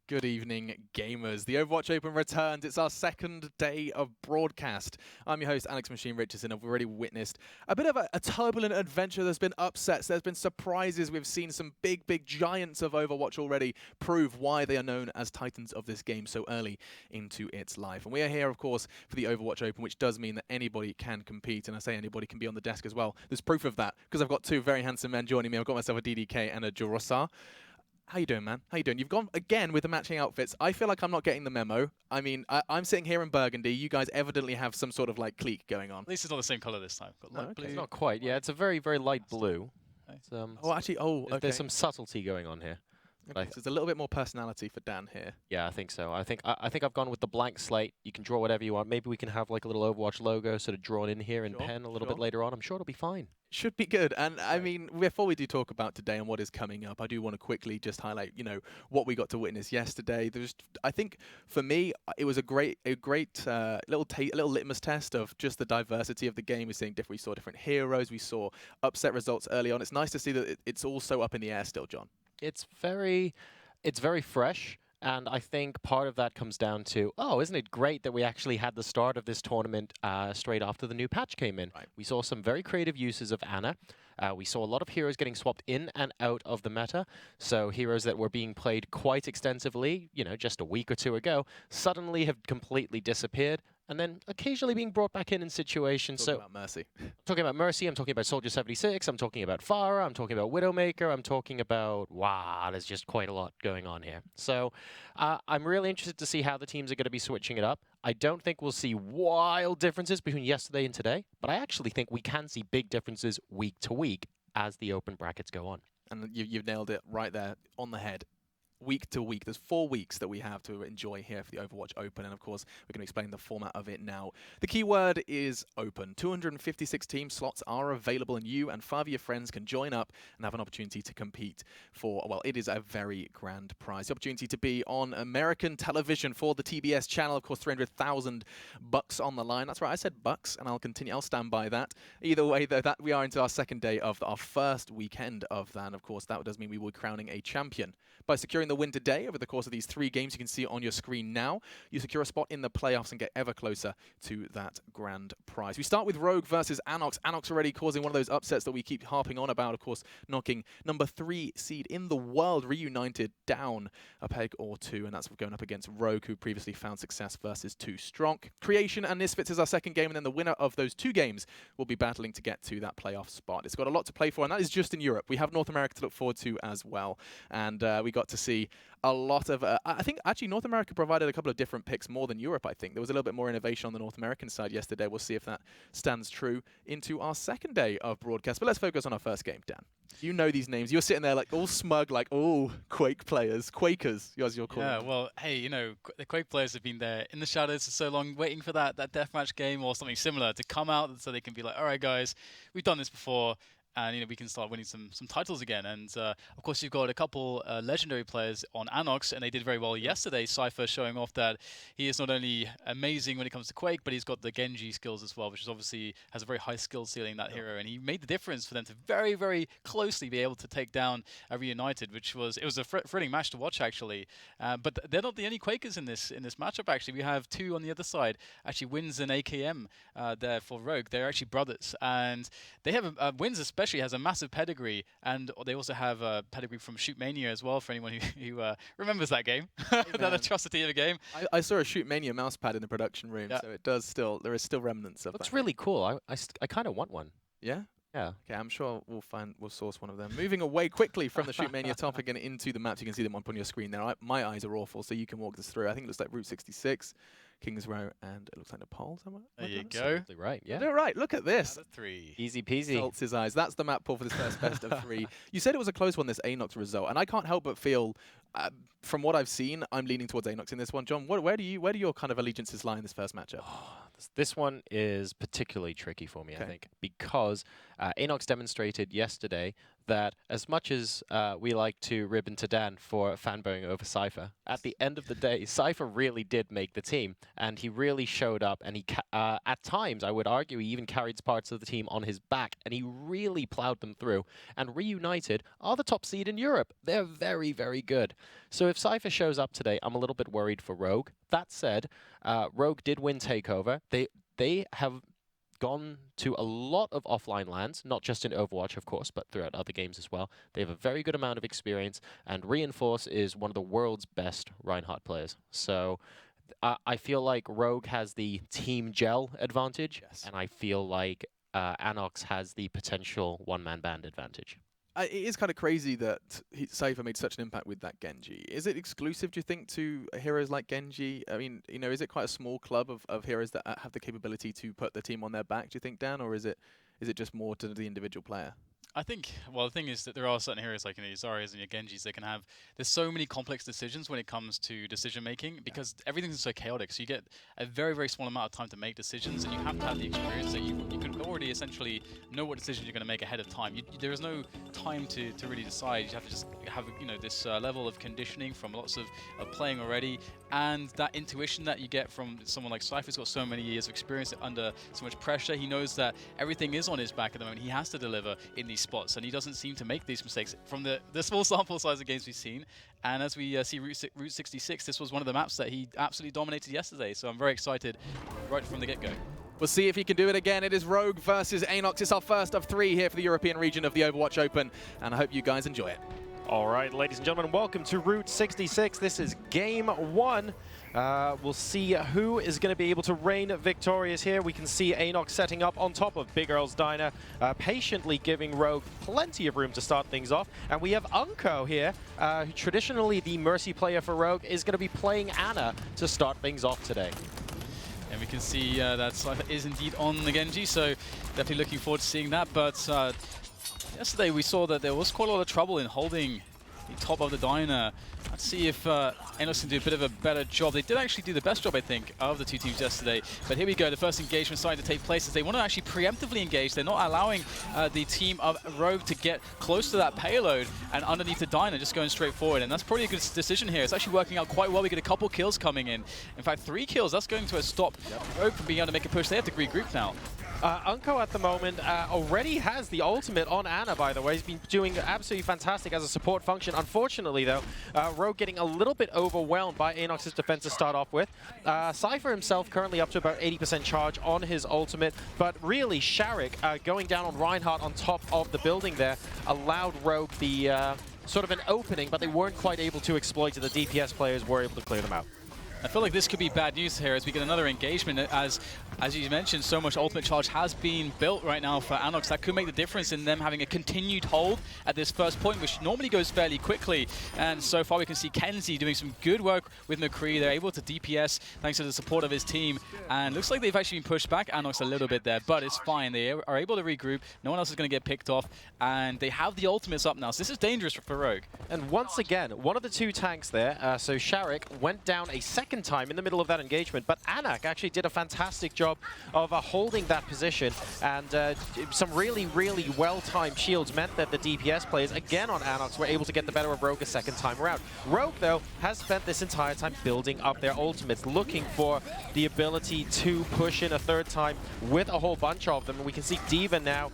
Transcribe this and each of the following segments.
Good evening, gamers. The Overwatch Open returns. It's our second day of broadcast. I'm your host, Alex Machine Richardson. I've already witnessed a bit of a turbulent adventure. There's been upsets. There's been surprises. We've seen some big giants of Overwatch already prove why they are known as titans of this game so early into its life. And we are here, of course, for the Overwatch Open, which does mean that anybody can compete. And I say anybody can be on the desk as well. There's proof of that because I've got two very handsome men joining me. I've got myself a DDK and a Jurosar. How you doing, man? How you doing? You've gone again with the matching outfits. I feel like I'm not getting the memo. I mean, I'm sitting here in Burgundy. You guys evidently have some sort of like clique going on. At least it's not the same color this time. Got light okay. blue. It's not quite. Yeah, it's a very light blue. It's, okay. There's some subtlety going on here. Okay, so there's a little bit more personality for Dan here. Yeah, I think so. I think I've gone with the blank slate. You can draw whatever you want. Maybe we can have like a little Overwatch logo sort of drawn in here in pen a little bit later on. I'm sure it'll be fine. Should be good. And I mean, before we do talk about today and what is coming up, I do want to quickly just highlight, what we got to witness yesterday. I think for me, it was a great little litmus test of just the diversity of the game. We saw different heroes. We saw upset results early on. It's nice to see that it's all so up in the air still, John. It's very fresh. And I think part of that comes down to, isn't it great that we actually had the start of this tournament straight after the new patch came in? Right. We saw some very creative uses of Ana. We saw a lot of heroes getting swapped in and out of the meta. So heroes that were being played quite extensively, just a week or two ago, suddenly have completely disappeared. And then occasionally being brought back in situations. Talking about Mercy. I'm talking about Mercy, I'm talking about Soldier 76, I'm talking about Pharah, I'm talking about Widowmaker, I'm talking about... Wow, there's just quite a lot going on here. So I'm really interested to see how the teams are going to be switching it up. I don't think we'll see wild differences between yesterday and today, but I actually think we can see big differences week to week as the open brackets go on. And you've nailed it right there on the head. Week to week. There's 4 weeks that we have to enjoy here for the Overwatch Open, and of course we're going to explain the format of it now. The key word is open. 256 team slots are available, and you and 5 of your friends can join up and have an opportunity to compete for, well, it is a very grand prize. The opportunity to be on American television for the TBS channel, of course, $300,000 on the line. That's right, I said bucks, and I'll stand by that. Either way, though, that we are into our second day of our first weekend of that, and of course that does mean we will be crowning a champion. By securing the win today over the course of these 3 games, you can see it on your screen now, you secure a spot in the playoffs and get ever closer to that grand prize. We start with Rogue versus Anox. Anox already causing one of those upsets that we keep harping on about, of course, knocking number 3 seed in the world, Reunited, down a peg or 2, and that's going up against Rogue, who previously found success versus 2 Strong. Creation and Misfits is our second game, and then the winner of those 2 games will be battling to get to that playoff spot. It's got a lot to play for, and that is just in Europe. We have North America to look forward to as well, and we got to see a lot of... I think actually North America provided a couple of different picks more than Europe, I think. There was a little bit more innovation on the North American side yesterday. We'll see if that stands true into our second day of broadcast. But let's focus on our first game, Dan. You know these names. You're sitting there like all smug, like, oh, Quake players, Quakers, as you're calling them. Yeah, well, hey, the Quake players have been there in the shadows for so long, waiting for that deathmatch game or something similar to come out so they can be like, all right, guys, we've done this before. And we can start winning some titles again. And of course, you've got a couple legendary players on Anox, and they did very well yesterday. Cypher showing off that he is not only amazing when it comes to Quake, but he's got the Genji skills as well, which is obviously has a very high skill ceiling, that hero. And he made the difference for them to very closely be able to take down a Reunited, which was a thrilling match to watch actually. But they're not the only Quakers in this matchup. Actually, we have 2 on the other side. Actually, Wins and AKM there for Rogue. They're actually brothers, and they have Wins especially has a massive pedigree, and they also have a pedigree from Shootmania as well, for anyone who remembers that game. That atrocity of a game. I saw a Shootmania mousepad in the production room, so there is still remnants of that. Looks really cool. I kind of want one. Yeah? Yeah. Okay, I'm sure we'll source one of them. Moving away quickly from the Shootmania topic and into the maps, you can see them up on your screen there. My eyes are awful, so you can walk this through. I think it looks like Route 66, Kings Row, and it looks like Nepal somewhere. There you go. Absolutely right, yeah. They're right, look at this. 3. Easy peasy. Salts his eyes. That's the map pool for this first best of 3. You said it was a close one, this Anox result, and I can't help but feel, from what I've seen, I'm leaning towards Anox in this one. John, where do your kind of allegiances lie in this first matchup? This one is particularly tricky for me, I think, because Anox demonstrated yesterday that as much as we like to rib into Dan for fanboying over Cypher, at the end of the day, Cypher really did make the team, and he really showed up, and he at times, I would argue, he even carried parts of the team on his back, and he really plowed them through, and Reunited are the top seed in Europe. They're very, very good. So if Cypher shows up today, I'm a little bit worried for Rogue. That said, Rogue did win Takeover. They have gone to a lot of offline lands, not just in Overwatch, of course, but throughout other games as well. They have a very good amount of experience, and Reinforce is one of the world's best Reinhardt players. So I feel like Rogue has the team gel advantage, and I feel like Anox has the potential one-man band advantage. It is kind of crazy that Cypher made such an impact with that Genji. Is it exclusive, do you think, to heroes like Genji? I mean, you know, is it quite a small club of heroes that have the capability to put the team on their back, do you think, Dan? Or is it just more to the individual player? I think, well, the thing is that there are certain heroes like your Zaryas and your Genjis that can have, there's so many complex decisions when it comes to decision making because everything's so chaotic. So you get a very, very small amount of time to make decisions, and you have to have the experience that you can already essentially know what decisions you're going to make ahead of time. There is no time to really decide. You have to just have, you know, this level of conditioning from lots of playing already, and that intuition that you get from someone like Cypher, who's got so many years of experience under so much pressure. He knows that everything is on his back at the moment. He has to deliver in these spots, and he doesn't seem to make these mistakes from the small sample size of games we've seen. And as we see Route 66, this was one of the maps that he absolutely dominated yesterday, so I'm very excited right from the get-go. We'll see if he can do it again. It is Rogue versus Anox. It's our first of 3 here for the European region of the Overwatch Open, and I hope you guys enjoy it. All right, ladies and gentlemen, welcome to Route 66. This is Game 1. We'll see who is going to be able to reign victorious here. We can see Anox setting up on top of Big Earl's Diner, patiently giving Rogue plenty of room to start things off. And we have Unco here, who traditionally the Mercy player for Rogue, is going to be playing Ana to start things off today. And we can see that Cypher is indeed on the Genji, so definitely looking forward to seeing that. But yesterday we saw that there was quite a lot of trouble in holding the top of the diner. Let's see if Anox can do a bit of a better job. They did actually do the best job, I think, of the two teams yesterday. But here we go, the first engagement starting to take place as they want to actually preemptively engage. They're not allowing the team of Rogue to get close to that payload and underneath the diner, just going straight forward. And that's probably a good decision here. It's actually working out quite well. We get a couple kills coming in. In fact, 3 kills. That's going to stop Rogue from being able to make a push. They have to regroup now. Unco at the moment already has the ultimate on Ana, by the way. He's been doing absolutely fantastic as a support function. Unfortunately, though, Rogue getting a little bit overwhelmed by Anox's defense to start off with. Cypher himself currently up to about 80% charge on his ultimate, but really Sharik going down on Reinhardt on top of the building there allowed Rogue the sort of an opening, but they weren't quite able to exploit it. The DPS players were able to clear them out. I feel like this could be bad news here as we get another engagement. As you mentioned, so much ultimate charge has been built right now for Anox. That could make the difference in them having a continued hold at this first point, which normally goes fairly quickly. And so far we can see Kenzie doing some good work with McCree. They're able to DPS thanks to the support of his team. And looks like they've actually been pushed back Anox a little bit there, but it's fine. They are able to regroup. No one else is going to get picked off. And they have the ultimates up now. So this is dangerous for Rogue. And once again, one of the 2 tanks there, so Sharik, went down a second time in the middle of that engagement, but Anak actually did a fantastic job of holding that position, and some really, really well-timed shields meant that the DPS players, again on Anox, were able to get the better of Rogue a second time around. Rogue, though, has spent this entire time building up their ultimates, looking for the ability to push in a third time with a whole bunch of them. And we can see D.Va now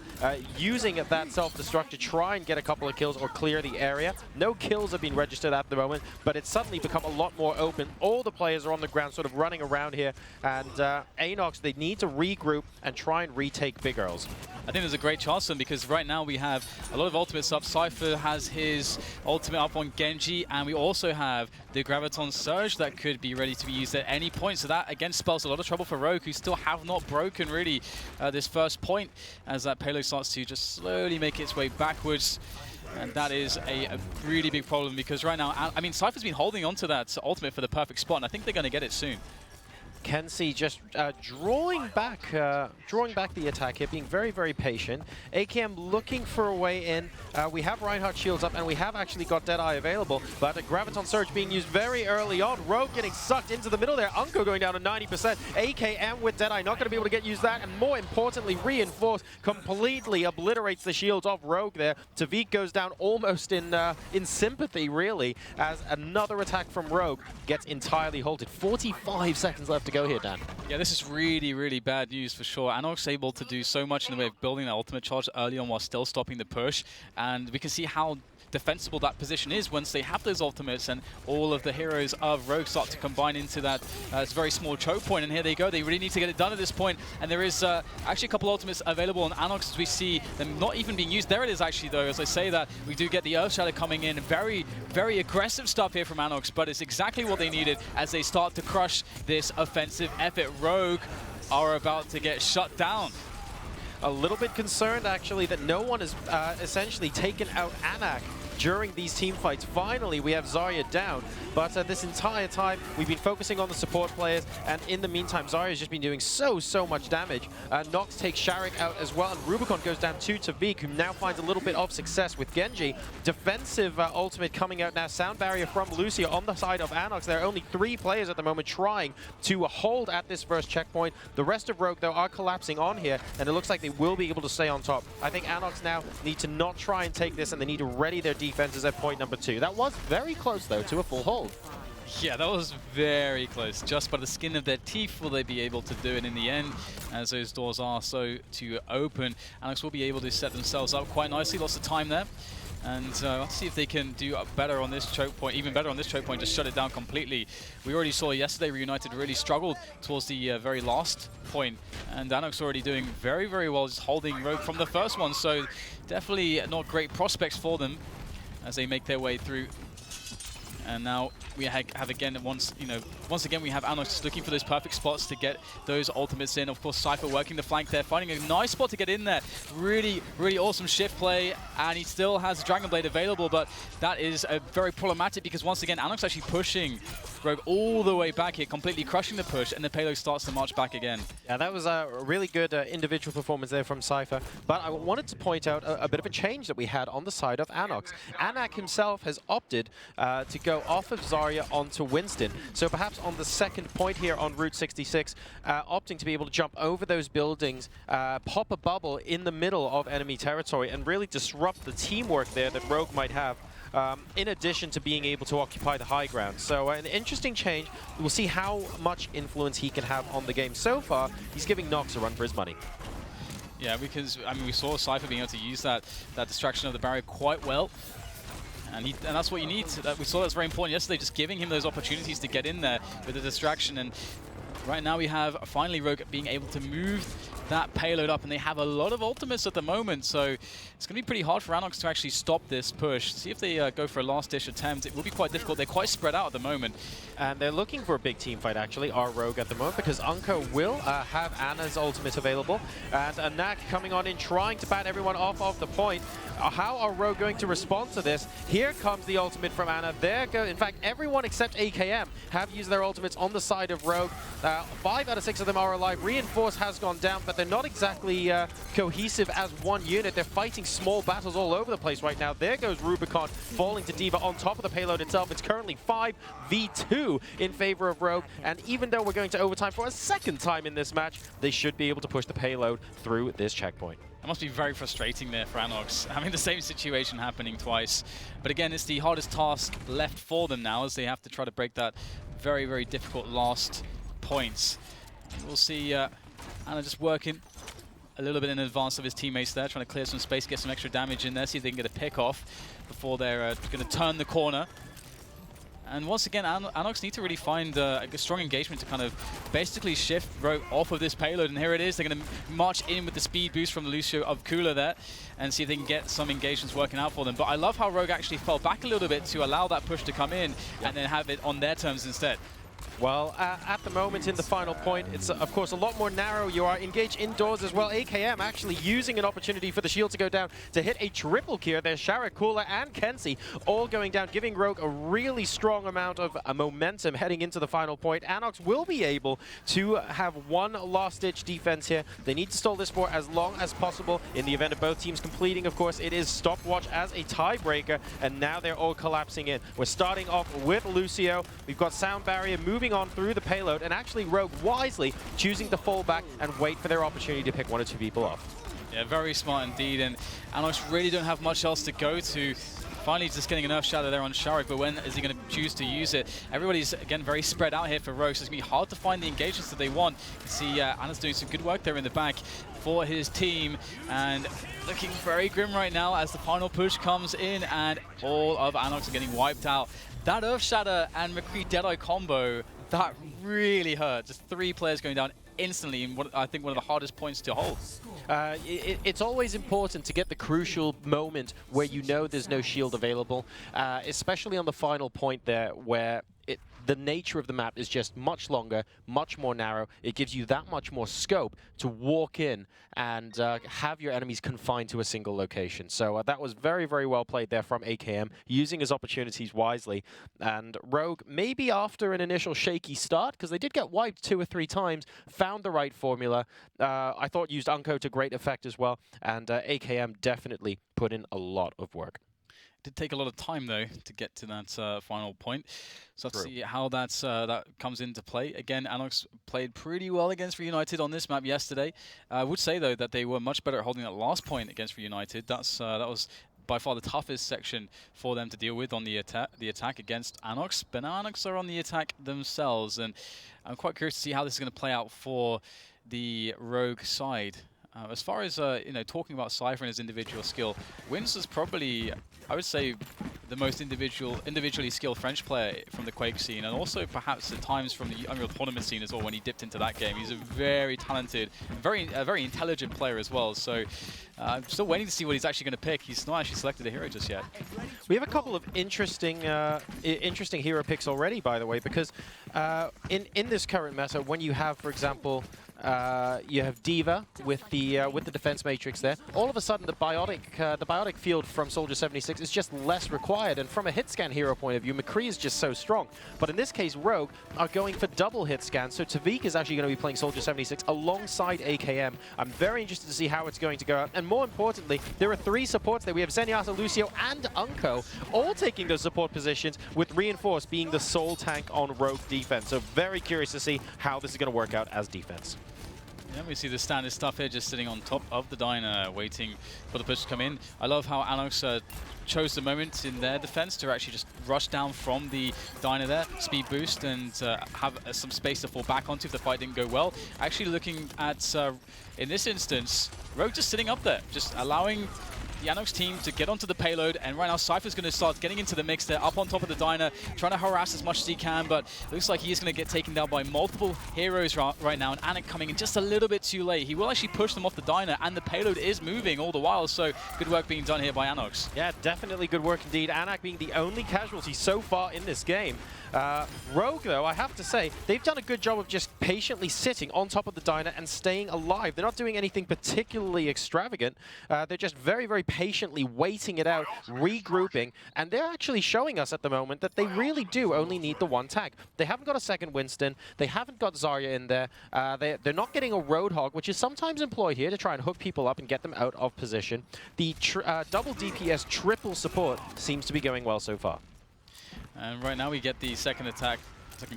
using that self-destruct to try and get a couple of kills or clear the area. No kills have been registered at the moment, but it's suddenly become a lot more open. All the players are on the ground sort of running around here, and Anox, they need to regroup and try and retake Big Earls. I think there's a great chance for them because right now we have a lot of ultimates up. Cypher has his ultimate up on Genji, and we also have the Graviton Surge that could be ready to be used at any point. So that, again, spells a lot of trouble for Rogue, who still have not broken, really, this first point as that payload starts to just slowly make its way backwards. And that is a really big problem because right now, I mean, Cypher's been holding on to that ultimate for the perfect spot, and I think they're going to get it soon. Kenzie just drawing back the attack here, being very, very patient. AKM looking for a way in. We have Reinhardt shields up, and we have actually got Deadeye available, but a Graviton Surge being used very early on. Rogue getting sucked into the middle there. Unko going down to 90%. AKM with Deadeye not going to be able to get used that, and more importantly, Reinforce completely obliterates the shields of Rogue there. Tavik goes down almost in sympathy, really, as another attack from Rogue gets entirely halted. 45 seconds left to go here, Dan. Yeah, this is really, really bad news for sure. Anox able to do so much in the way of building that ultimate charge early on while still stopping the push, and we can see how defensible that position is once they have those ultimates and all of the heroes of Rogue start to combine into that very small choke point. And here they go. They really need to get it done at this point. And there is actually a couple ultimates available on Anox as we see them not even being used. There it is actually, though. As I say that, we do get the Earth Shadow coming in. Very, very aggressive stuff here from Anox, but it's exactly what they needed as they start to crush this offensive effort. Rogue are about to get shut down. A little bit concerned, actually, that no one has essentially taken out Anak during these team fights. Finally, we have Zarya down, but this entire time we've been focusing on the support players, and in the meantime Zarya's just been doing so much damage. Nox takes Sharik out as well, and Rubicon goes down to Tavik, who now finds a little bit of success with Genji. Defensive ultimate coming out now. Sound barrier from Lucia on the side of Anox. There are only 3 players at the moment trying to hold at this first checkpoint. The rest of Rogue, though, are collapsing on here, and it looks like they will be able to stay on top. I think Anox now need to not try and take this, and they need to ready their defenses at point number 2. That was very close, though, to a full hold. Yeah, that was very close. Just by the skin of their teeth will they be able to do it in the end, as those doors are so to open. Alex will be able to set themselves up quite nicely. Lots of time there. And let's see if they can do better on this choke point, even better on this choke point, just shut it down completely. We already saw yesterday Reunited really struggled towards the very last point, and Anox already doing very, very well, just holding Rogue from the first one. So definitely not great prospects for them as they make their way through. And now we have again, once again we have Anox looking for those perfect spots to get those ultimates in. Of course, Cypher working the flank there, finding a nice spot to get in there. Really, really awesome shift play, and he still has Dragon Blade available, but that is very problematic because once again, Anox actually pushing Rogue all the way back here, completely crushing the push, and the payload starts to march back again. Yeah, that was a really good individual performance there from Cypher, but I wanted to point out a bit of a change that we had on the side of Anox. Anak himself has opted to go off of Zarya onto Winston. So perhaps on the second point here on Route 66, opting to be able to jump over those buildings, pop a bubble in the middle of enemy territory, and really disrupt the teamwork there that Rogue might have, in addition to being able to occupy the high ground. So an interesting change. We'll see how much influence he can have on the game. So far, he's giving Nox a run for his money. Yeah, because I mean, we saw Cypher being able to use that distraction of the barrier quite well. And that's what you need. We saw that's very important yesterday, just giving him those opportunities to get in there with the distraction. And right now we have finally Rogue being able to move that payload up, and they have a lot of ultimates at the moment, so it's going to be pretty hard for Anox to actually stop this push. See if they go for a last-ditch attempt. It will be quite difficult. They're quite spread out at the moment. And they're looking for a big team fight, actually, our Rogue at the moment, because Unko will have Anna's ultimate available, and Anak coming on in, trying to bat everyone off of the point. How are Rogue going to respond to this? Here comes the ultimate from Anna. In fact, everyone except AKM have used their ultimates on the side of Rogue. 5 out of 6 of them are alive. Reinforce has gone down, but they're not exactly cohesive as one unit. They're fighting small battles all over the place right now. There goes Rubicon falling to D.Va on top of the payload itself. It's currently 5v2 in favor of Rogue, and even though we're going to overtime for a second time in this match, they should be able to push the payload through this checkpoint. It must be very frustrating there for Anox, having the same situation happening twice. But again, it's the hardest task left for them now, as they have to try to break that very, very difficult last points. And we'll see Anna just working a little bit in advance of his teammates there, trying to clear some space, get some extra damage in there, see if they can get a pick off before they're going to turn the corner. And once again, Anox need to really find a strong engagement to kind of basically shift Rogue off of this payload. And here it is. They're going to march in with the speed boost from the Lucio of Kula there and see if they can get some engagements working out for them. But I love how Rogue actually fell back a little bit to allow that push to come in and then have it on their terms instead. Well, at the moment in the final point, it's of course a lot more narrow. You are engaged indoors as well. AKM actually using an opportunity for the shield to go down to hit a triple kill. There's Sharek, Kula, and Kenzie all going down, giving Rogue a really strong amount of momentum heading into the final point. Anox will be able to have one last-ditch defense here. They need to stall this for as long as possible. In the event of both teams completing, of course, it is stopwatch as a tiebreaker, and now they're all collapsing in. We're starting off with Lucio. We've got Sound Barrier moving on through the payload, and actually Rogue wisely choosing to fall back and wait for their opportunity to pick one or two people off. Yeah, very smart indeed, and Anox really don't have much else to go to. Finally just getting an Earth Shadow there on Sharek, but when is he going to choose to use it? Everybody's, again, very spread out here for Rogue, so it's going to be hard to find the engagements that they want. You see Anna's doing some good work there in the back for his team, and looking very grim right now as the final push comes in, and all of Anox are getting wiped out. That Earth Shadow and McCree Deadeye combo, that really hurt. Just 3 players going down instantly in what I think one of the hardest points to hold. It's always important to get the crucial moment where you know there's no shield available, especially on the final point there where the nature of the map is just much longer, much more narrow. It gives you that much more scope to walk in and have your enemies confined to a single location. So that was very, very well played there from AKM, using his opportunities wisely. And Rogue, maybe after an initial shaky start, because they did get wiped 2 or 3 times, found the right formula. I thought used Unco to great effect as well. And AKM definitely put in a lot of work. Did take a lot of time though to get to that final point, so let's see how that comes into play. Again, Anox played pretty well against Reunited on this map yesterday. I would say though that they were much better at holding that last point against Reunited. That was by far the toughest section for them to deal with on the attack against Anox. But now Anox are on the attack themselves, and I'm quite curious to see how this is going to play out for the Rogue side. As far as talking about Cypher and his individual skill, Wins is probably, I would say, the most individually skilled French player from the Quake scene, and also perhaps at times from the Unreal Tournament scene as well when he dipped into that game. He's a very talented, very intelligent player as well. So I'm still waiting to see what he's actually going to pick. He's not actually selected a hero just yet. We have a couple of interesting hero picks already, by the way, because in this current meta, when you have, for example, you have D.Va with the defense matrix there. All of a sudden, the biotic field from Soldier 76 is just less required. And from a hit scan hero point of view, McCree is just so strong. But in this case, Rogue are going for double hit scan. So Tavik is actually going to be playing Soldier 76 alongside AKM. I'm very interested to see how it's going to go out. And more importantly, there are 3 supports there. We have Zenyatta, Lucio, and Unco all taking those support positions, with Reinforce being the sole tank on Rogue defense. So very curious to see how this is going to work out as defense. Yeah, we see the standard stuff here just sitting on top of the diner, waiting for the push to come in. I love how Anox chose the moment in their defense to actually just rush down from the diner there, speed boost, and have some space to fall back onto if the fight didn't go well. Actually looking at, in this instance, Rogue just sitting up there, just allowing the Anox team to get onto the payload, and right now Cypher's going to start getting into the mix there, up on top of the diner, trying to harass as much as he can, but it looks like he is going to get taken down by multiple heroes right now, and Anik coming in just a little bit too late. He will actually push them off the diner, and the payload is moving all the while, so good work being done here by Anox. Yeah, definitely good work indeed. Anak being the only casualty so far in this game. Rogue, though, I have to say, they've done a good job of just patiently sitting on top of the diner and staying alive. They're not doing anything particularly extravagant. They're just very, very patiently waiting it out, regrouping, and they're actually showing us at the moment that they really do only need the 1 tag. They haven't got a second Winston. They haven't got Zarya in there. They're not getting a Roadhog, which is sometimes employed here to try and hook people up and get them out of position. The double DPS triple support seems to be going well so far. And right now we get the second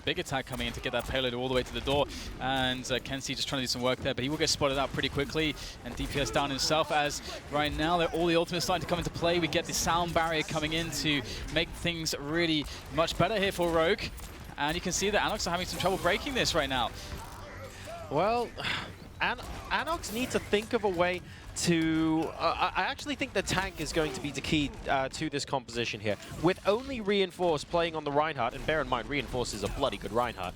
big attack coming in to get that payload all the way to the door. And Kenzie just trying to do some work there, but he will get spotted out pretty quickly. And DPS down himself, as right now all the ultimates starting to come into play. We get the sound barrier coming in to make things really much better here for Rogue. And you can see that Anox are having some trouble breaking this right now. Well, Anox need to think of a way to... I actually think the tank is going to be the key to this composition here. With only Reinforce playing on the Reinhardt, and bear in mind, Reinforce is a bloody good Reinhardt,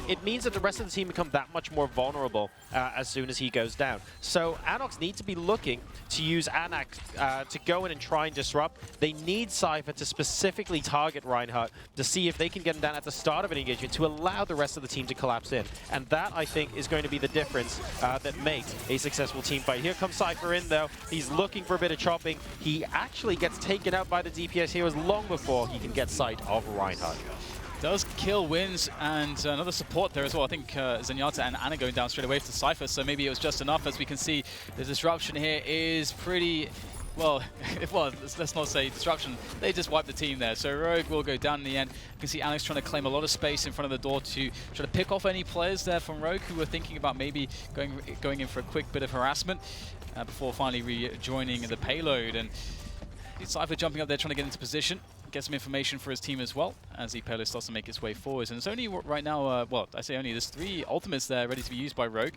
it means that the rest of the team become that much more vulnerable as soon as he goes down. So Anox need to be looking to use Anox to go in and try and disrupt. They need Cypher to specifically target Reinhardt to see if they can get him down at the start of an engagement to allow the rest of the team to collapse in. And that, I think, is going to be the difference that makes a successful team fight. Here comes Cypher in, though. He's looking for a bit of chopping. He actually gets taken out by the DPS heroes long before he can get sight of Reinhardt. Does kill wins, and another support there as well. I think Zenyatta and Ana going down straight away to Cypher, so maybe it was just enough. As we can see, the disruption here is pretty... Well, let's not say disruption. They just wiped the team there. So Rogue will go down in the end. You can see Alex trying to claim a lot of space in front of the door to try to pick off any players there from Rogue who were thinking about maybe going in for a quick bit of harassment before finally rejoining the payload. And Cypher jumping up there trying to get into position. Get some information for his team as well as the payload starts to make its way forwards. And it's only right now, well, I say only, there's 3 ultimates there ready to be used by Rogue,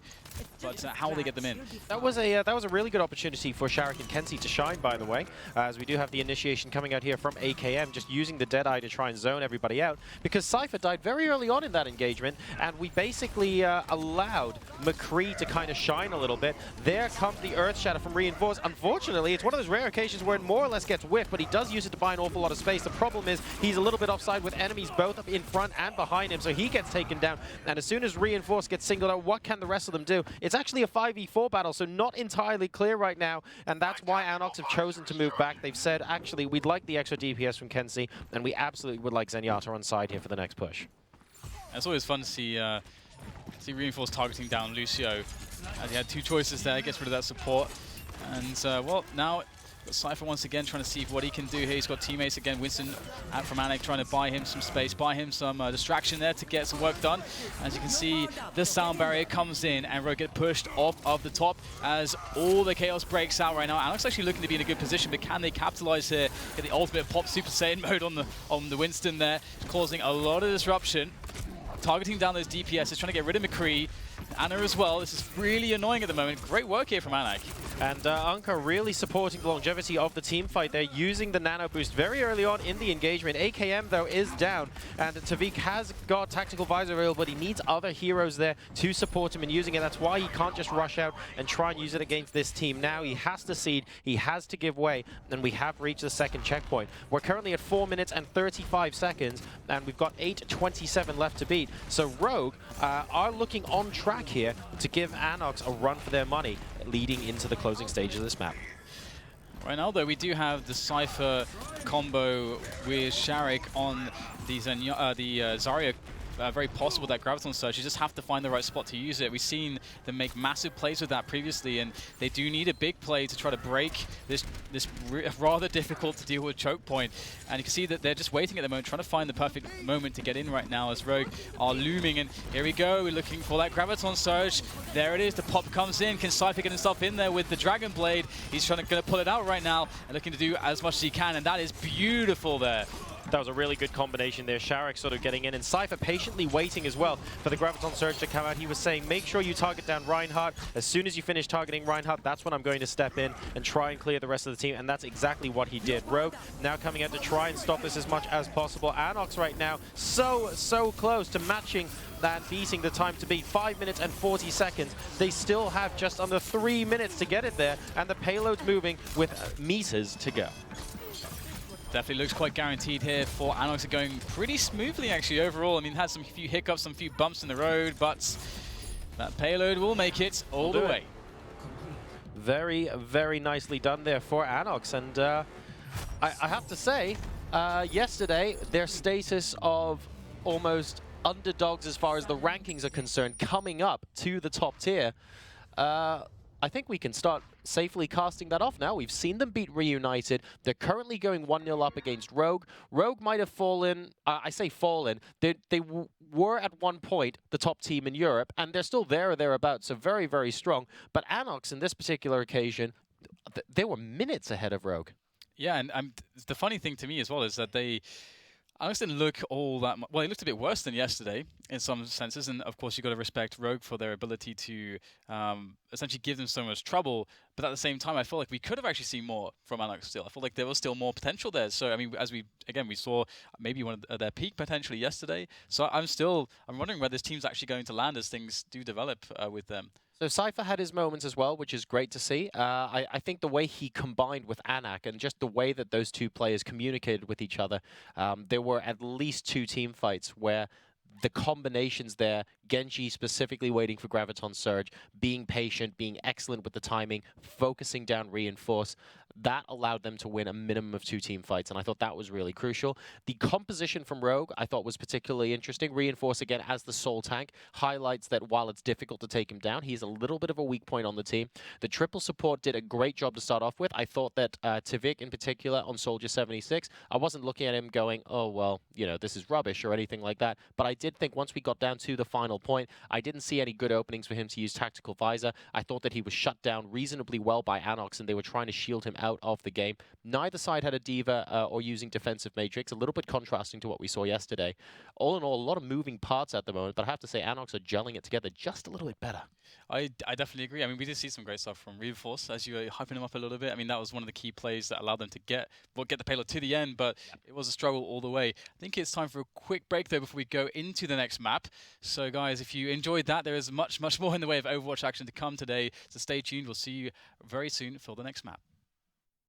but how will they get them in? That was a really good opportunity for Sharek and Kenzie to shine, by the way, as we do have the initiation coming out here from AKM, just using the Deadeye to try and zone everybody out, because Cypher died very early on in that engagement, and we basically allowed McCree to kind of shine a little bit. There comes the Earth Shatter from Reinforce. Unfortunately, it's one of those rare occasions where it more or less gets whiffed, but he does use it to buy an awful lot of space. The problem is he's a little bit offside with enemies both up in front and behind him, so he gets taken down. And as soon as Reinforce gets singled out, what can the rest of them do? It's actually a 5v4 battle, so not entirely clear right now, and that's why Anox have chosen to move back. They've said, actually, we'd like the extra DPS from Kenzie, and we absolutely would like Zenyatta on side here for the next push. It's always fun to see Reinforce targeting down Lucio, as he had 2 choices there, gets rid of that support. And, well, now Cypher once again trying to see what he can do here. He's got teammates again. Winston out from Anox trying to buy him some space, buy him some distraction there to get some work done. As you can see, the sound barrier comes in and Rogue get pushed off of the top as all the chaos breaks out right now. Anox actually looking to be in a good position, but can they capitalize here? Get the ultimate pop Super Saiyan mode on the Winston there, causing a lot of disruption. Targeting down those DPS, trying to get rid of McCree. Ana as well. This is really annoying at the moment. Great work here from Anox. And Anka really supporting the longevity of the team fight. They're using the nano boost very early on in the engagement. AKM, though, is down. And Tavik has got tactical visor available, but he needs other heroes there to support him in using it. That's why he can't just rush out and try and use it against this team. Now he has to cede, he has to give way, and we have reached the second checkpoint. We're currently at 4 minutes and 35 seconds, and we've got 8:27 left to beat. So Rogue are looking on track here to give Anox a run for their money, leading into the closing stages of this map. Right now, though, we do have the Cypher combo with Sharek on the Zarya. Very possible that Graviton Surge. You just have to find the right spot to use it. We've seen them make massive plays with that previously, and they do need a big play to try to break this rather difficult to deal with choke point. And you can see that they're just waiting at the moment, trying to find the perfect moment to get in right now as Rogue are looming. And here we go, we're looking for that Graviton Surge. There it is, the pop comes in. Can Cypher get himself in there with the Dragon Blade? He's going to pull it out right now and looking to do as much as he can, and that is beautiful there. That was a really good combination there. Sharek sort of getting in, and Cypher patiently waiting as well for the Graviton Surge to come out. He was saying, make sure you target down Reinhardt. As soon as you finish targeting Reinhardt, that's when I'm going to step in and try and clear the rest of the team, and that's exactly what he did. Rogue now coming out to try and stop this as much as possible. Anox right now so close to matching and beating the time to beat. 5 minutes and 40 seconds. They still have just under 3 minutes to get it there, and the payload's moving with meters to go. Definitely looks quite guaranteed here for Anox. Going pretty smoothly, actually, overall. I mean, had some few hiccups, some few bumps in the road, but that payload will make it all the way. Very, very nicely done there for Anox. And I have to say, yesterday, their status of almost underdogs as far as the rankings are concerned, coming up to the top tier, I think we can start safely casting that off now. We've seen them beat Reunited. They're currently going 1-0 up against Rogue. Rogue might have fallen, I say fallen, they were at one point the top team in Europe, and they're still there or thereabouts, so very, very strong. But Anox, in this particular occasion, they were minutes ahead of Rogue. Yeah, and the funny thing to me as well is that they... Anox didn't look all that much. Well, he looked a bit worse than yesterday in some senses, and of course, you've got to respect Rogue for their ability to essentially give them so much trouble. But at the same time, I feel like we could have actually seen more from Anox still. I feel like there was still more potential there. So, I mean, as we saw maybe one of their peak potentially yesterday. So I'm wondering where this team's actually going to land as things do develop with them. So Cypher had his moments as well, which is great to see. I think the way he combined with Anak and just the way that those two players communicated with each other, there were at least 2 team fights where the combinations there, Genji specifically waiting for Graviton Surge, being patient, being excellent with the timing, focusing down Reinforce, that allowed them to win a minimum of 2 team fights, and I thought that was really crucial. The composition from Rogue I thought was particularly interesting. Reinforce, again, as the sole tank, highlights that while it's difficult to take him down, he's a little bit of a weak point on the team. The triple support did a great job to start off with. I thought that Tivik, in particular, on Soldier 76, I wasn't looking at him going, oh, well, you know, this is rubbish or anything like that, but I did think once we got down to the final point, I didn't see any good openings for him to use Tactical Visor. I thought that he was shut down reasonably well by Anox, and they were trying to shield him out of the game. Neither side had a diva or using defensive matrix, a little bit contrasting to what we saw yesterday. All in all, a lot of moving parts at the moment, but I have to say Anox are gelling it together just a little bit better. I definitely agree. I mean, we did see some great stuff from Reinforce as you were hyping him up a little bit. I mean, that was one of the key plays that allowed them to get the payload to the end, but it was a struggle all the way. I think it's time for a quick break, though, before we go into the next map. So, guys, if you enjoyed that, there is much more in the way of Overwatch action to come today, so stay tuned. We'll see you very soon for the next map.